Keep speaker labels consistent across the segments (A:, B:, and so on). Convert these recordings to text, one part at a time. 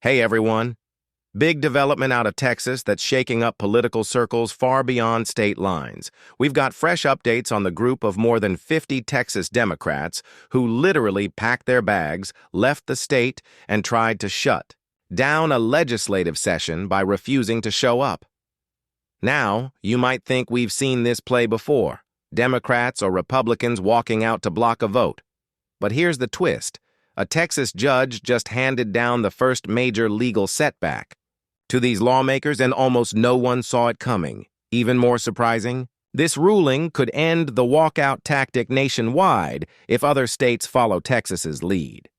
A: Hey everyone. Big development out of Texas that's shaking up political circles far beyond state lines. We've got fresh updates on the group of more than 50 Texas Democrats who literally packed their bags, left the state, and tried to shut down a legislative session by refusing to show up. Now, you might think we've seen this play before, Democrats or Republicans walking out to block a vote. But here's the twist. A Texas judge just handed down the first major legal setback to these lawmakers, and almost no one saw it coming. Even more surprising, this ruling could end the walkout tactic nationwide if other states follow Texas's lead.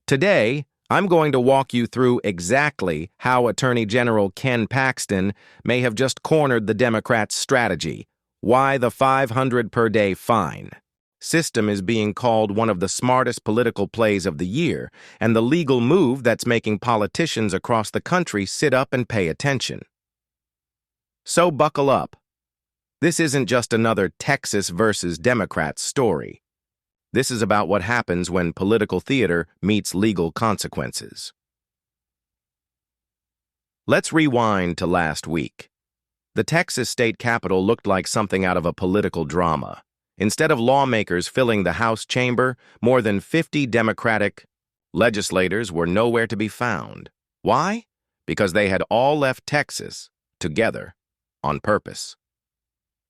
A: Today, I'm going to walk you through exactly how Attorney General Ken Paxton may have just cornered the Democrats' strategy, why the $500 per day fine system is being called one of the smartest political plays of the year, and the legal move that's making politicians across the country sit up and pay attention. So buckle up. This isn't just another Texas versus Democrats story. This is about what happens when political theater meets legal consequences. Let's rewind to last week. The Texas state capitol looked like something out of a political drama. Instead of lawmakers filling the House chamber, more than 50 Democratic legislators were nowhere to be found. Why? Because they had all left Texas together on purpose.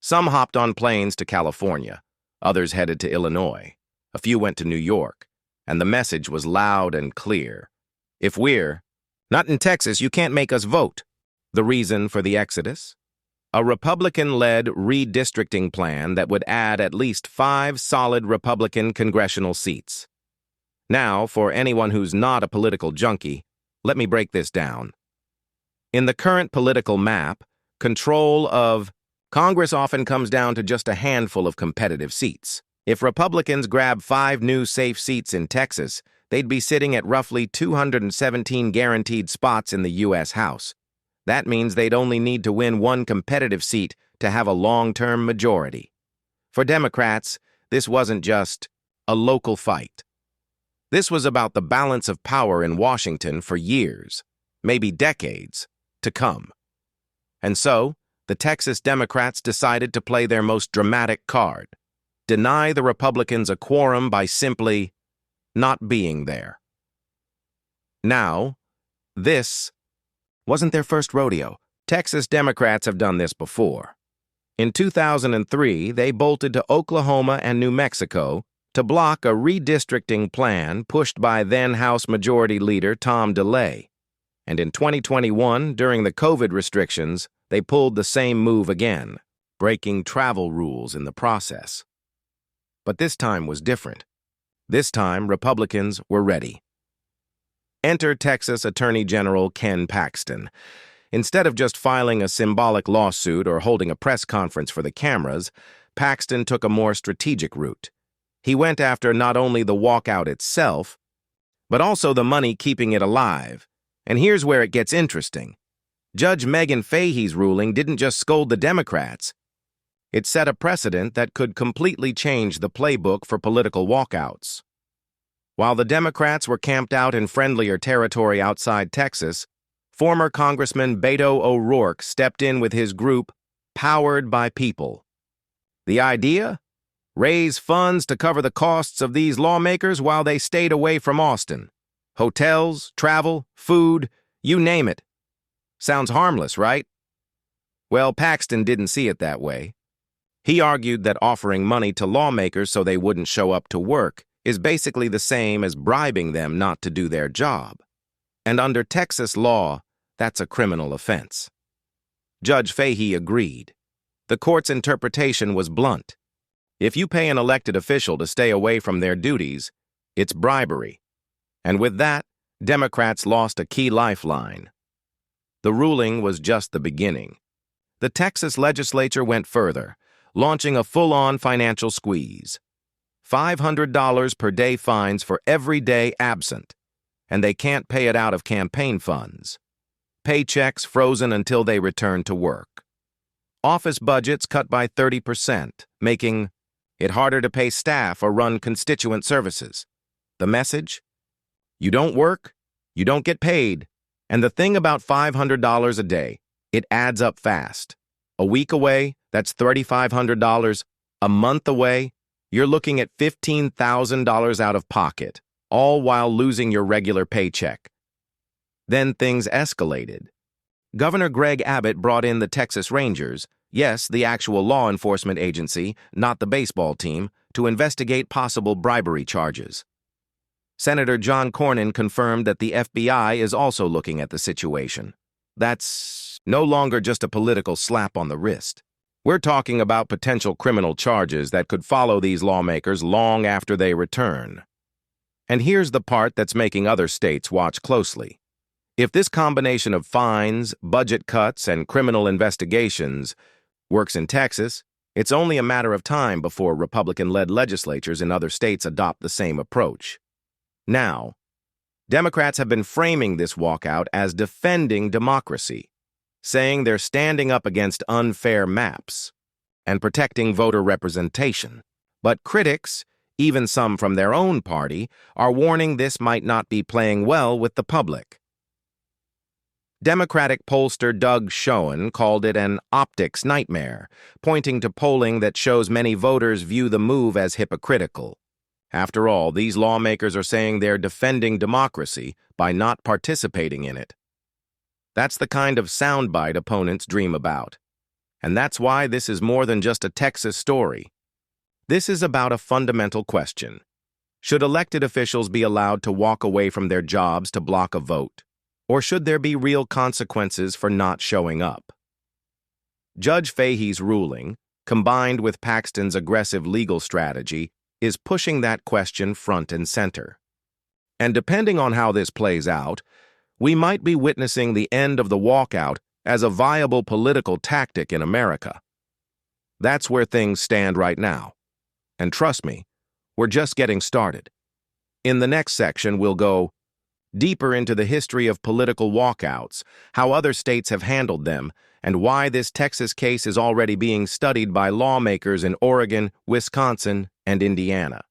A: Some hopped on planes to California, others headed to Illinois, a few went to New York, and the message was loud and clear. If we're not in Texas, you can't make us vote. The reason for the exodus? A Republican-led redistricting plan that would add at least 5 solid Republican congressional seats. Now, for anyone who's not a political junkie, let me break this down. In the current political map, control of Congress often comes down to just a handful of competitive seats. If Republicans grab 5 new safe seats in Texas, they'd be sitting at roughly 217 guaranteed spots in the U.S. House. That means they'd only need to win 1 competitive seat to have a long-term majority. For Democrats, this wasn't just a local fight. This was about the balance of power in Washington for years, maybe decades, to come. And so, the Texas Democrats decided to play their most dramatic card, deny the Republicans a quorum by simply not being there. Now, this wasn't their first rodeo. Texas Democrats have done this before. In 2003, they bolted to Oklahoma and New Mexico to block a redistricting plan pushed by then House Majority Leader Tom DeLay. And in 2021, during the COVID restrictions, they pulled the same move again, breaking travel rules in the process. But this time was different. This time, Republicans were ready. Enter Texas Attorney General Ken Paxton. Instead of just filing a symbolic lawsuit or holding a press conference for the cameras, Paxton took a more strategic route. He went after not only the walkout itself, but also the money keeping it alive. And here's where it gets interesting. Judge Megan Fahey's ruling didn't just scold the Democrats. It set a precedent that could completely change the playbook for political walkouts. While the Democrats were camped out in friendlier territory outside Texas, former Congressman Beto O'Rourke stepped in with his group, Powered by People. The idea? Raise funds to cover the costs of these lawmakers while they stayed away from Austin. Hotels, travel, food, you name it. Sounds harmless, right? Well, Paxton didn't see it that way. He argued that offering money to lawmakers so they wouldn't show up to work is basically the same as bribing them not to do their job. And under Texas law, that's a criminal offense. Judge Fahey agreed. The court's interpretation was blunt. If you pay an elected official to stay away from their duties, it's bribery. And with that, Democrats lost a key lifeline. The ruling was just the beginning. The Texas legislature went further, launching a full-on financial squeeze. $500 per day fines for every day absent, and they can't pay it out of campaign funds. Paychecks frozen until they return to work. Office budgets cut by 30%, making it harder to pay staff or run constituent services. The message? You don't work, you don't get paid, And the thing about $500 a day, it adds up fast. A week away, that's $3,500. A month away, you're looking at $15,000 out of pocket, all while losing your regular paycheck. Then things escalated. Governor Greg Abbott brought in the Texas Rangers, yes, the actual law enforcement agency, not the baseball team, to investigate possible bribery charges. Senator John Cornyn confirmed that the FBI is also looking at the situation. That's no longer just a political slap on the wrist. We're talking about potential criminal charges that could follow these lawmakers long after they return. And here's the part that's making other states watch closely. If this combination of fines, budget cuts, and criminal investigations works in Texas, it's only a matter of time before Republican-led legislatures in other states adopt the same approach. Now, Democrats have been framing this walkout as defending democracy, saying they're standing up against unfair maps and protecting voter representation. But critics, even some from their own party, are warning this might not be playing well with the public. Democratic pollster Doug Schoen called it an optics nightmare, pointing to polling that shows many voters view the move as hypocritical. After all, these lawmakers are saying they're defending democracy by not participating in it. That's the kind of soundbite opponents dream about. And that's why this is more than just a Texas story. This is about a fundamental question. Should elected officials be allowed to walk away from their jobs to block a vote? Or should there be real consequences for not showing up? Judge Fahey's ruling, combined with Paxton's aggressive legal strategy, is pushing that question front and center. And depending on how this plays out, we might be witnessing the end of the walkout as a viable political tactic in America. That's where things stand right now. And trust me, we're just getting started. In the next section, we'll go deeper into the history of political walkouts, how other states have handled them, and why this Texas case is already being studied by lawmakers in Oregon, Wisconsin, and Indiana.